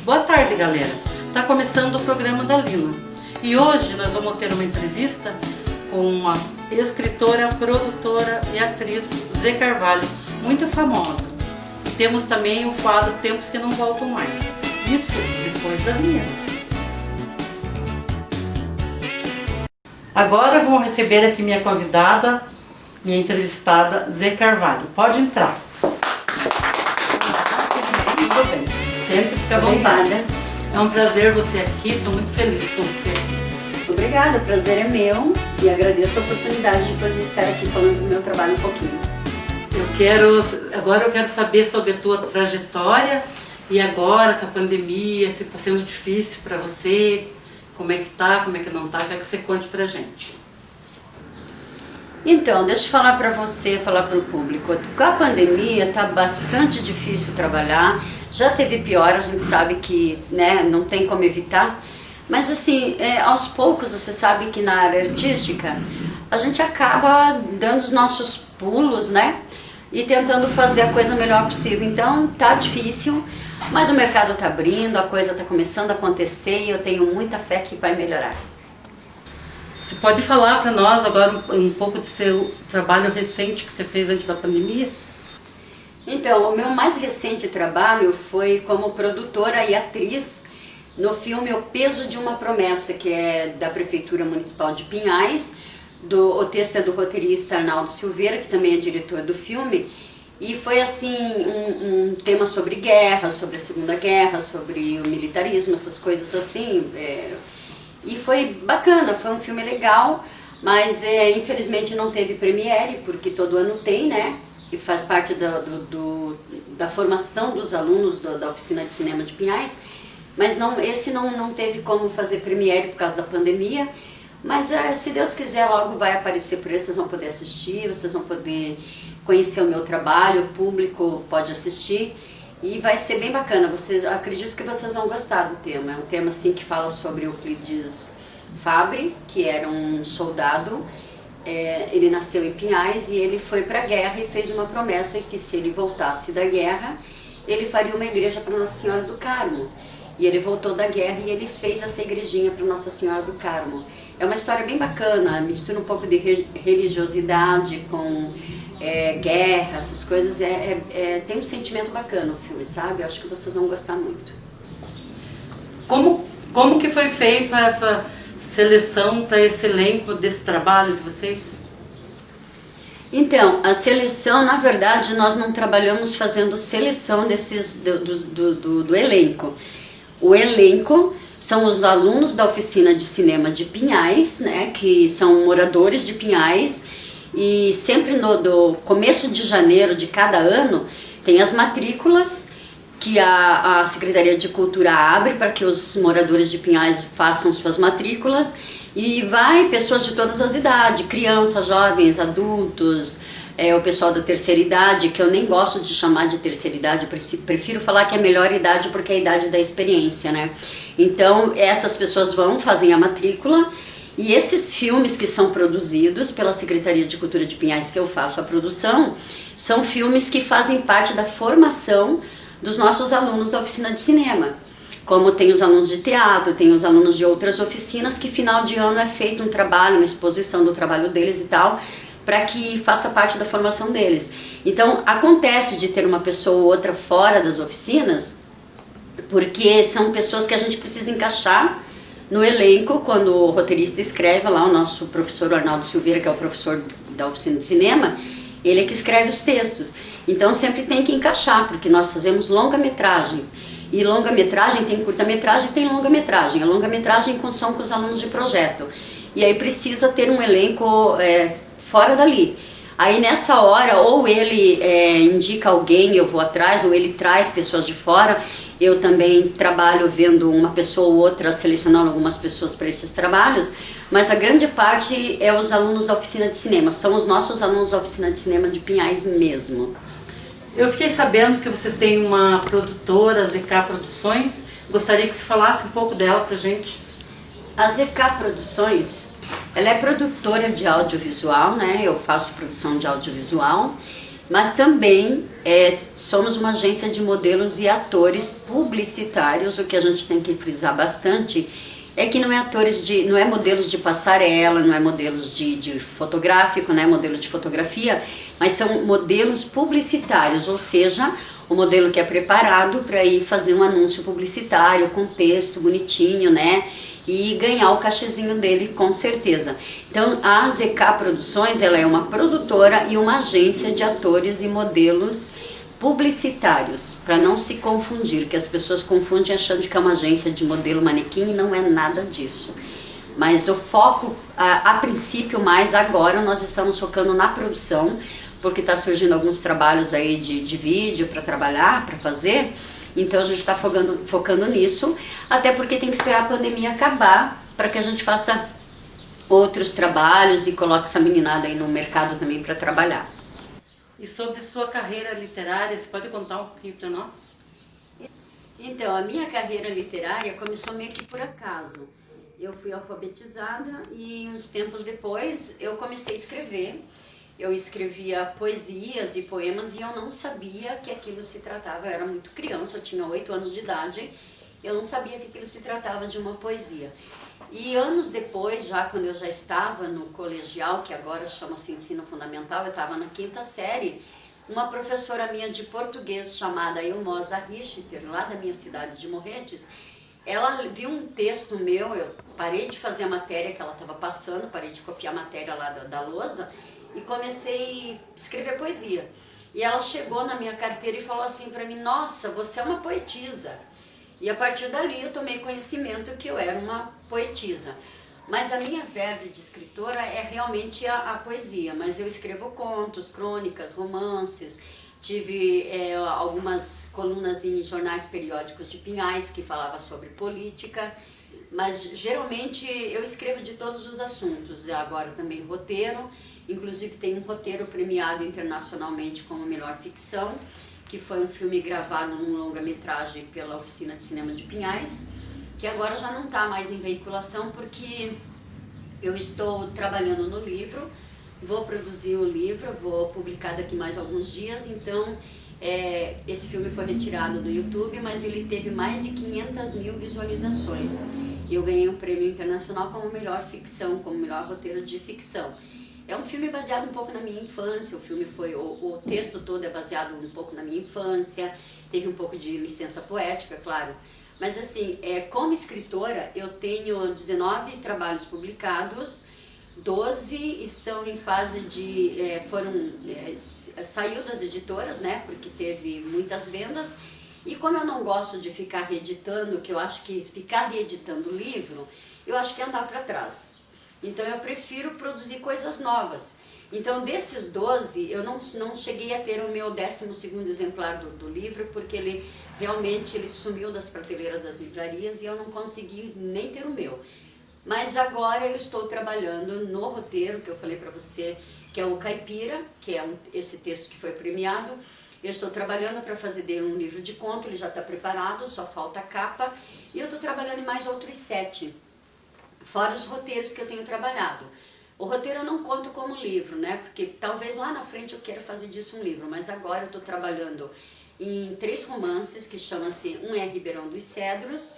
Boa tarde, galera. Tá começando o programa da Lina. E hoje nós vamos ter uma entrevista com a escritora, produtora e atriz Zê Carvalho, muito famosa. E temos também o quadro Tempos que Não Voltam Mais. Isso depois da vinheta. Agora vamos receber aqui minha convidada, minha entrevistada, Zê Carvalho. Pode entrar. Tudo bem. Sempre fica à vontade. É um prazer você aqui, estou muito feliz com você aqui. Obrigada, o prazer é meu e agradeço a oportunidade de depois de estar aqui falando do meu trabalho um pouquinho. Agora eu quero saber sobre a tua trajetória e agora com a pandemia, se está sendo difícil para você, como é que tá, como é que não tá, quero que você conte pra gente. Então, deixa eu falar para você, falar para o público. Com a pandemia está bastante difícil trabalhar. Já teve pior, a gente sabe que, né, não tem como evitar. Mas assim, aos poucos, você sabe que na área artística a gente acaba dando os nossos pulos, né? E tentando fazer a coisa melhor possível. Então tá difícil, mas o mercado tá abrindo, a coisa tá começando a acontecer e eu tenho muita fé que vai melhorar. Você pode falar para nós agora um pouco do seu trabalho recente que você fez antes da pandemia? Então, o meu mais recente trabalho foi como produtora e atriz no filme O Peso de uma Promessa, que é da Prefeitura Municipal de Pinhais. O texto é do roteirista Arnaldo Silveira, que também é diretor do filme. E foi assim, um tema sobre guerra, sobre a Segunda Guerra, sobre o militarismo, essas coisas assim. E foi bacana, foi um filme legal, mas infelizmente não teve premiere, porque todo ano tem, né? Que faz parte da formação dos alunos da oficina de cinema de Pinhais. Mas esse não teve como fazer premiere por causa da pandemia. Mas se Deus quiser, logo vai aparecer por aí, vocês vão poder assistir, vocês vão poder conhecer o meu trabalho, o público pode assistir. E vai ser bem bacana, acredito que vocês vão gostar do tema. É um tema assim que fala sobre Euclides Fabre, que era um soldado. Ele nasceu em Pinhais e ele foi para a guerra e fez uma promessa que se ele voltasse da guerra, ele faria uma igreja para Nossa Senhora do Carmo. E ele voltou da guerra e ele fez essa igrejinha para Nossa Senhora do Carmo. É uma história bem bacana, mistura um pouco de religiosidade com guerra, essas coisas. Tem um sentimento bacana o filme, sabe? Eu acho que vocês vão gostar muito. Como que foi feita essa seleção para esse elenco desse trabalho de vocês? Então, a seleção, na verdade, nós não trabalhamos fazendo seleção do elenco. O elenco são os alunos da oficina de cinema de Pinhais, né, que são moradores de Pinhais, e sempre no começo de janeiro de cada ano tem as matrículas que a Secretaria de Cultura abre para que os moradores de Pinhais façam suas matrículas e vai pessoas de todas as idades, crianças, jovens, adultos, o pessoal da terceira idade, que eu nem gosto de chamar de terceira idade, prefiro falar que é a melhor idade porque é a idade da experiência, né? Então essas pessoas fazem a matrícula e esses filmes que são produzidos pela Secretaria de Cultura de Pinhais, que eu faço a produção, são filmes que fazem parte da formação dos nossos alunos da oficina de cinema. Como tem os alunos de teatro, tem os alunos de outras oficinas, que final de ano é feito um trabalho, uma exposição do trabalho deles e tal, para que faça parte da formação deles. Então acontece de ter uma pessoa ou outra fora das oficinas, porque são pessoas que a gente precisa encaixar no elenco, quando o roteirista escreve lá, o nosso professor Arnaldo Silveira, que é o professor da oficina de cinema, ele é que escreve os textos. Então sempre tem que encaixar, porque nós fazemos longa-metragem. E longa-metragem tem curta-metragem e tem longa-metragem. A longa-metragem são com os alunos de projeto. E aí precisa ter um elenco fora dali. Aí nessa hora, ou ele indica alguém, eu vou atrás, ou ele traz pessoas de fora. Eu também trabalho vendo uma pessoa ou outra, selecionando algumas pessoas para esses trabalhos, mas a grande parte é os alunos da oficina de cinema, são os nossos alunos da oficina de cinema de Pinhais mesmo. Eu fiquei sabendo que você tem uma produtora, a ZK Produções, gostaria que você falasse um pouco dela pra gente. A ZK Produções, ela é produtora de audiovisual, né? Eu faço produção de audiovisual Mas também somos uma agência de modelos e atores publicitários. O que a gente tem que frisar bastante é que não é modelos de passarela, não é modelos de fotográfico, não é modelo de fotografia, mas são modelos publicitários, ou seja, o modelo que é preparado para ir fazer um anúncio publicitário com texto bonitinho, né? E ganhar o cachezinho dele, com certeza. Então a ZK Produções, ela é uma produtora e uma agência de atores e modelos publicitários, para não se confundir, que as pessoas confundem achando que é uma agência de modelo manequim e não é nada disso. Mas o foco, a princípio, mais agora, nós estamos focando na produção, porque está surgindo alguns trabalhos aí de vídeo para trabalhar, para fazer. Então a gente está focando nisso, até porque tem que esperar a pandemia acabar para que a gente faça outros trabalhos e coloque essa meninada aí no mercado também para trabalhar. E sobre sua carreira literária, você pode contar um pouquinho para nós? Então, a minha carreira literária começou meio que por acaso. Eu fui alfabetizada e uns tempos depois eu comecei a escrever. Eu escrevia poesias e poemas e eu não sabia que aquilo se tratava, eu era muito criança, eu tinha 8 anos de idade, eu não sabia que aquilo se tratava de uma poesia. E anos depois, já quando eu já estava no colegial, que agora chama-se ensino fundamental, eu estava na 5ª série, uma professora minha de português chamada Ilmosa Richter, lá da minha cidade de Morretes, ela viu um texto meu, eu parei de fazer a matéria que ela estava passando, parei de copiar a matéria lá da lousa, e comecei a escrever poesia. E ela chegou na minha carteira e falou assim para mim: nossa, você é uma poetisa. E a partir dali eu tomei conhecimento que eu era uma poetisa. Mas a minha verve de escritora é realmente a poesia. Mas eu escrevo contos, crônicas, romances. Tive algumas colunas em jornais periódicos de Pinhais que falava sobre política. Mas geralmente eu escrevo de todos os assuntos. Agora também roteiro. Inclusive tem um roteiro premiado internacionalmente como melhor ficção, que foi um filme gravado num longa-metragem pela Oficina de Cinema de Pinhais, que agora já não está mais em veiculação porque eu estou trabalhando no livro, vou produzir o livro, vou publicar daqui mais alguns dias, então esse filme foi retirado do YouTube, mas ele teve mais de 500 mil visualizações. E eu ganhei um prêmio internacional como melhor ficção, como melhor roteiro de ficção. É um filme baseado um pouco na minha infância, o texto todo é baseado um pouco na minha infância, teve um pouco de licença poética, claro. Mas assim, como escritora, eu tenho 19 trabalhos publicados, 12 estão em fase de, saiu das editoras, né, porque teve muitas vendas, e como eu não gosto de ficar reeditando, que eu acho que ficar reeditando o livro, eu acho que é andar para trás. Então eu prefiro produzir coisas novas. Então desses 12, eu não cheguei a ter o meu 12º exemplar do livro, porque ele realmente sumiu das prateleiras das livrarias e eu não consegui nem ter o meu. Mas agora eu estou trabalhando no roteiro, que eu falei para você, que é o Caipira, que é esse texto que foi premiado. Eu estou trabalhando para fazer dele um livro de conto, ele já está preparado, só falta a capa. E eu estou trabalhando em mais outros 7. Fora os roteiros que eu tenho trabalhado. O roteiro eu não conto como livro, né? Porque talvez lá na frente eu queira fazer disso um livro, mas agora eu estou trabalhando em 3 romances que chama-se Um é Ribeirão dos Cedros,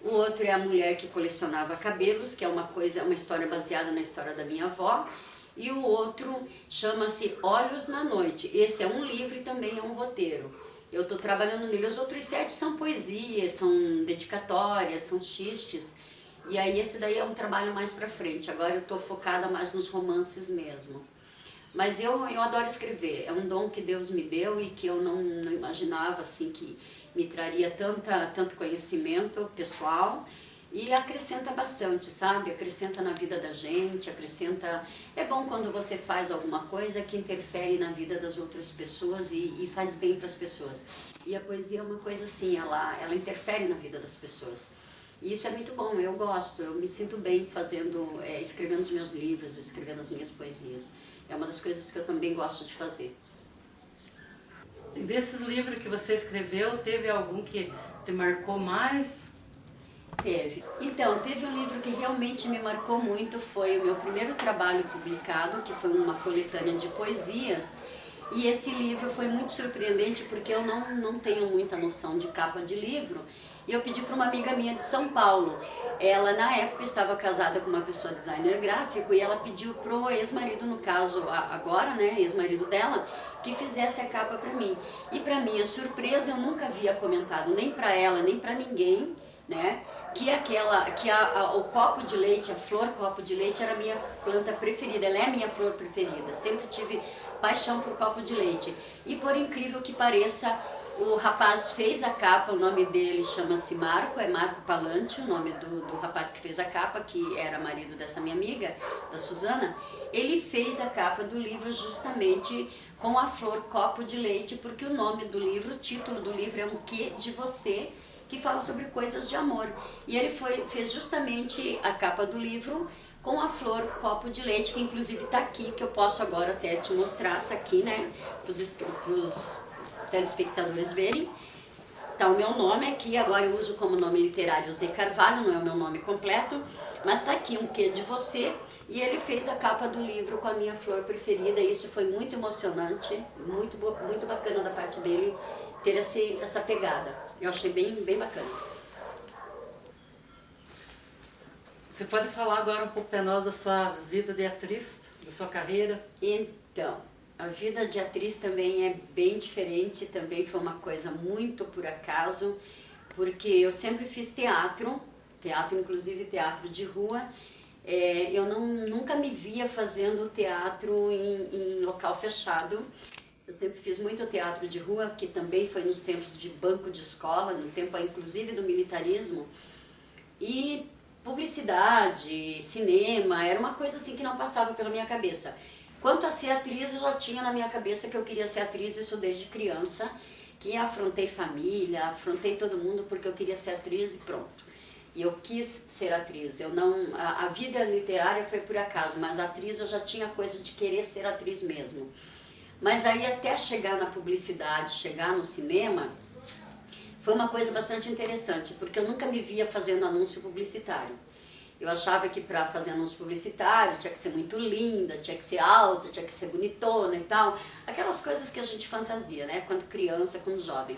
o outro é A Mulher que Colecionava Cabelos, que é uma história baseada na história da minha avó, e o outro chama-se Olhos na Noite. Esse é um livro e também é um roteiro. Eu estou trabalhando nele. Os outros 7 são poesias, são dedicatórias, são xistes. E aí esse daí é um trabalho mais pra frente, agora eu estou focada mais nos romances mesmo. Mas eu adoro escrever, é um dom que Deus me deu e que eu não imaginava assim que me traria tanto conhecimento pessoal. E acrescenta bastante, sabe? Acrescenta na vida da gente, acrescenta... É bom quando você faz alguma coisa que interfere na vida das outras pessoas e faz bem para as pessoas. E a poesia é uma coisa assim, ela interfere na vida das pessoas. E isso é muito bom, eu gosto, eu me sinto bem fazendo, escrevendo os meus livros, escrevendo as minhas poesias. É uma das coisas que eu também gosto de fazer. E desses livros que você escreveu, teve algum que te marcou mais? Teve. Então, teve um livro que realmente me marcou muito, foi o meu primeiro trabalho publicado, que foi uma coletânea de poesias, E esse livro foi muito surpreendente porque eu não tenho muita noção de capa de livro. E eu pedi para uma amiga minha de São Paulo. Ela, na época, estava casada com uma pessoa designer gráfico e ela pediu pro ex-marido, no caso, agora, né, ex-marido dela, que fizesse a capa para mim. E para minha surpresa, eu nunca havia comentado nem para ela, nem para ninguém, né, que o copo de leite, a flor copo de leite era a minha planta preferida, ela é a minha flor preferida. Sempre tive paixão por copo de leite. E por incrível que pareça, o rapaz fez a capa, o nome dele chama-se Marco, é Marco Palante, o nome do rapaz que fez a capa, que era marido dessa minha amiga, da Suzana. Ele fez a capa do livro justamente com a flor copo de leite, porque o nome do livro, o título do livro é Um Quê de Você, que fala sobre coisas de amor. E ele fez justamente a capa do livro com a flor copo de leite, que inclusive está aqui, que eu posso agora até te mostrar, está aqui, né, para os telespectadores verem. Tá o meu nome aqui, agora eu uso como nome literário Zé Carvalho, não é o meu nome completo, mas tá aqui Um Quê de Você, e ele fez a capa do livro com a minha flor preferida, e isso foi muito emocionante, muito bacana da parte dele ter essa pegada. Eu achei bem bacana. Você pode falar agora um pouco para nós da sua vida de atriz, da sua carreira? Então, a vida de atriz também é bem diferente, também foi uma coisa muito por acaso, porque eu sempre fiz teatro inclusive teatro de rua. Eu nunca me via fazendo teatro em local fechado. Eu sempre fiz muito teatro de rua, que também foi nos tempos de banco de escola, no tempo inclusive do militarismo. E publicidade, cinema, era uma coisa assim que não passava pela minha cabeça. Quanto a ser atriz, eu já tinha na minha cabeça que eu queria ser atriz, isso desde criança, que afrontei família, afrontei todo mundo porque eu queria ser atriz e pronto. E eu quis ser atriz. A vida literária foi por acaso, mas a atriz eu já tinha coisa de querer ser atriz mesmo. Mas aí até chegar na publicidade, chegar no cinema, foi uma coisa bastante interessante, porque eu nunca me via fazendo anúncio publicitário. Eu achava que para fazer anúncio publicitário tinha que ser muito linda, tinha que ser alta, tinha que ser bonitona e tal. Aquelas coisas que a gente fantasia, né? Quando criança, quando jovem.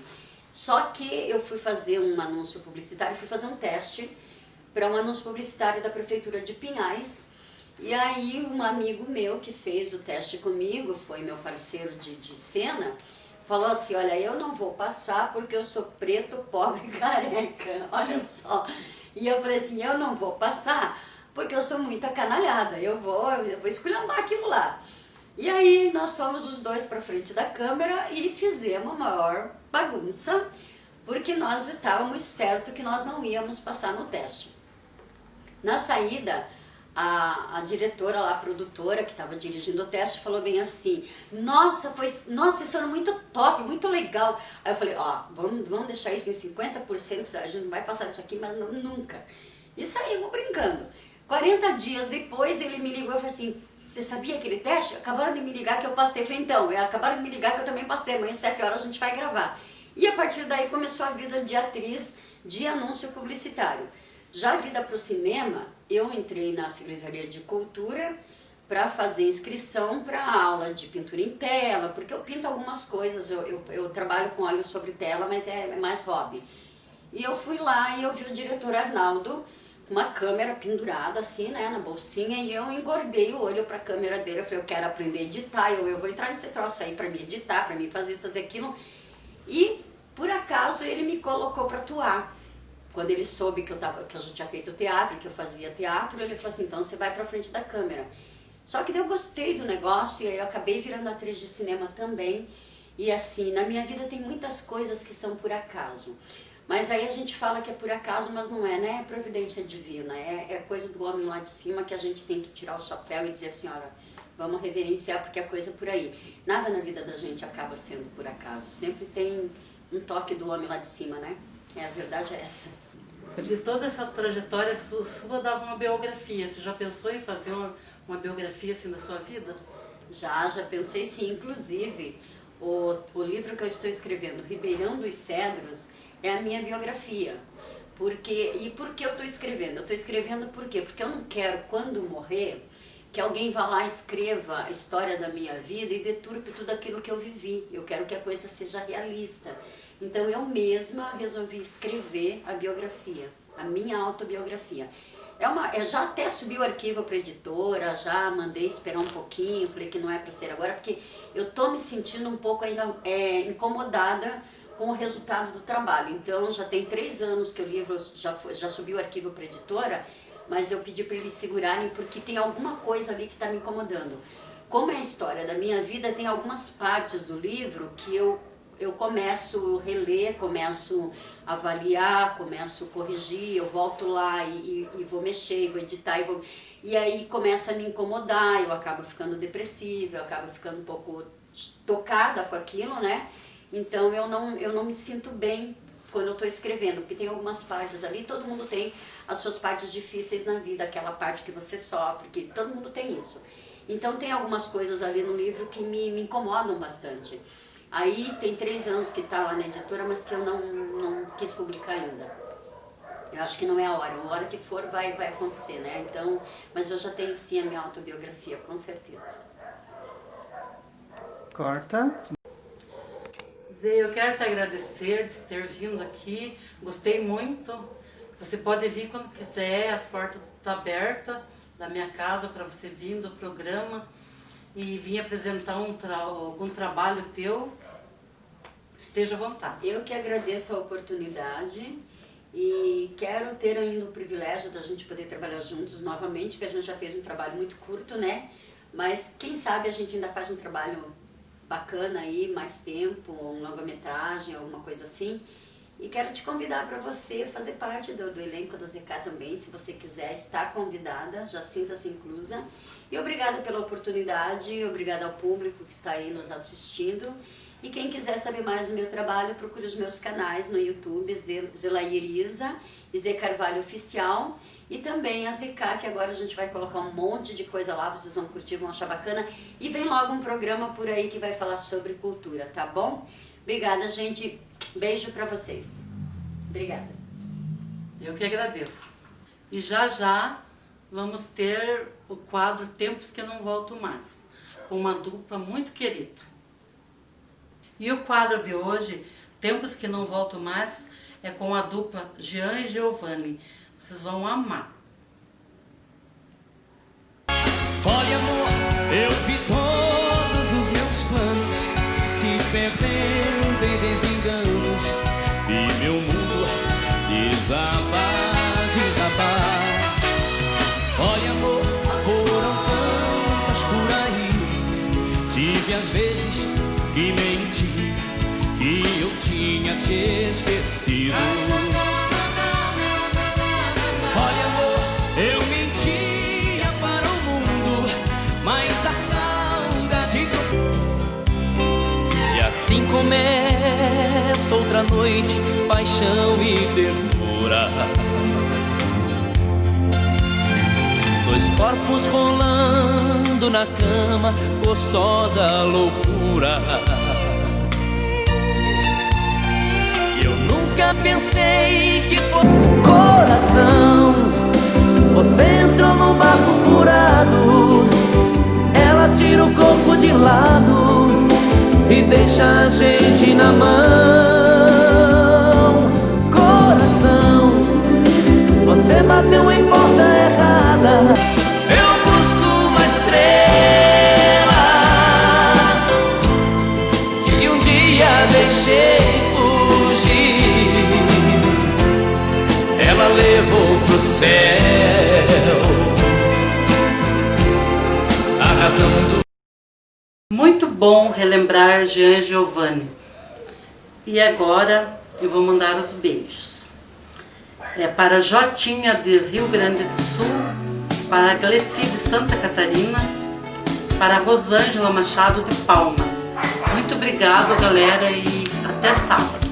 Só que eu fui fazer um anúncio publicitário, fui fazer um teste para um anúncio publicitário da Prefeitura de Pinhais. E aí um amigo meu que fez o teste comigo, foi meu parceiro de cena, falou assim, olha, eu não vou passar porque eu sou preto, pobre e careca, olha só. E eu falei assim, eu não vou passar porque eu sou muito acanalhada, eu vou esculhambar aquilo lá. E aí nós fomos os dois para frente da câmera e fizemos a maior bagunça, porque nós estávamos certos que nós não íamos passar no teste. Na saída, a diretora lá, a produtora que estava dirigindo o teste, falou bem assim, nossa, isso era muito top, muito legal. Aí eu falei, ó, vamos deixar isso em 50%, a gente não vai passar isso aqui, mas não, nunca. E saímos brincando. 40 dias depois ele me ligou e falou assim, você sabia aquele teste? Acabaram de me ligar que eu passei. Eu falei, então, acabaram de me ligar que eu também passei, amanhã às 7 horas a gente vai gravar. E a partir daí começou a vida de atriz de anúncio publicitário. Já a vida para o cinema, eu entrei na Secretaria de Cultura para fazer inscrição para aula de pintura em tela, porque eu pinto algumas coisas, eu trabalho com óleo sobre tela, mas é mais hobby. E eu fui lá e eu vi o diretor Arnaldo com uma câmera pendurada assim, né, na bolsinha, e eu engordei o olho para a câmera dele. Eu falei, eu quero aprender a editar, eu vou entrar nesse troço aí para me editar, para me fazer isso, fazer aquilo. E por acaso ele me colocou para atuar. Quando ele soube que eu já tinha feito teatro, que eu fazia teatro, ele falou assim, então você vai pra frente da câmera. Só que daí eu gostei do negócio e aí eu acabei virando atriz de cinema também. E assim, na minha vida tem muitas coisas que são por acaso. Mas aí a gente fala que é por acaso, mas não é, né? É providência divina, é coisa do homem lá de cima que a gente tem que tirar o chapéu e dizer assim, olha, vamos reverenciar porque é coisa por aí. Nada na vida da gente acaba sendo por acaso, sempre tem um toque do homem lá de cima, né? A verdade é essa. De toda essa trajetória sua dava uma biografia. Você já pensou em fazer uma biografia assim da sua vida? Já pensei sim. Inclusive, o livro que eu estou escrevendo, Ribeirão dos Cedros, é a minha biografia. E por que eu estou escrevendo? Eu estou escrevendo por quê? Porque eu não quero, quando morrer, que alguém vá lá, escreva a história da minha vida e deturpe tudo aquilo que eu vivi. Eu quero que a coisa seja realista. Então eu mesma resolvi escrever a biografia, a minha autobiografia. Eu já até subi o arquivo para a editora, já mandei esperar um pouquinho, falei que não é para ser agora, porque eu tô me sentindo um pouco ainda incomodada com o resultado do trabalho. Então já tem 3 anos que o livro já subiu o arquivo para a editora, mas eu pedi para eles segurarem porque tem alguma coisa ali que está me incomodando. Como é a história da minha vida, tem algumas partes do livro que eu começo a reler, começo a avaliar, começo a corrigir, eu volto lá e vou mexer, vou editar, e aí começa a me incomodar, eu acabo ficando depressiva, eu acabo ficando um pouco tocada com aquilo, né? Então eu não me sinto bem quando eu estou escrevendo, porque tem algumas partes ali, todo mundo tem as suas partes difíceis na vida, aquela parte que você sofre, que todo mundo tem isso. Então tem algumas coisas ali no livro que me incomodam bastante. Aí tem 3 anos que está lá na editora, mas que eu não quis publicar ainda. Eu acho que não é a hora que for vai acontecer, né? Então, mas eu já tenho sim a minha autobiografia, com certeza. Corta. Zê, eu quero te agradecer de ter vindo aqui, gostei muito. Você pode vir quando quiser, as portas estão abertas da minha casa para você vir do programa e vir apresentar algum trabalho teu. Esteja à vontade. Eu que agradeço a oportunidade e quero ter ainda o privilégio da gente poder trabalhar juntos novamente, porque a gente já fez um trabalho muito curto, né? Mas quem sabe a gente ainda faz um trabalho bacana aí, mais tempo, um longa-metragem, alguma coisa assim. E quero te convidar para você fazer parte do elenco da ZK também, se você quiser, está convidada, já sinta-se inclusa. E obrigada pela oportunidade, obrigada ao público que está aí nos assistindo. E quem quiser saber mais do meu trabalho, procure os meus canais no YouTube, Zelair Isa e Zé Carvalho Oficial. E também a ZK, que agora a gente vai colocar um monte de coisa lá, vocês vão curtir, vão achar bacana. E vem logo um programa por aí que vai falar sobre cultura, tá bom? Obrigada, gente. Beijo pra vocês. Obrigada. Eu que agradeço. E já vamos ter o quadro Tempos que Não Volto Mais, com uma dupla muito querida. E o quadro de hoje, Tempos que Não Volto Mais, é com a dupla Jean e Giovanni. Vocês vão amar. Olha, amor, eu vi todos os meus planos se perdendo em desenganos e meu mundo desabar. Olha, amor, foram tantas por aí. Tive às vezes que menti, que eu tinha te esquecido. Olha, amor, eu mentia para o mundo, mas a saudade... E assim começa outra noite, paixão e ternura. 2 corpos rolando na cama, gostosa loucura. Eu nunca pensei que fosse coração. Você entrou num barco furado, ela tira o corpo de lado e deixa a gente na mão. Coração, você bateu em porta errada. Eu busco uma estrela que um dia deixei fugir. Ela levou pro céu, arrasando. Muito bom relembrar Jean e Giovanni. E agora eu vou mandar os beijos. Para Jotinha de Rio Grande do Sul, para Gleci de Santa Catarina, para Rosângela Machado de Palmas. Muito obrigado, galera, e até sábado.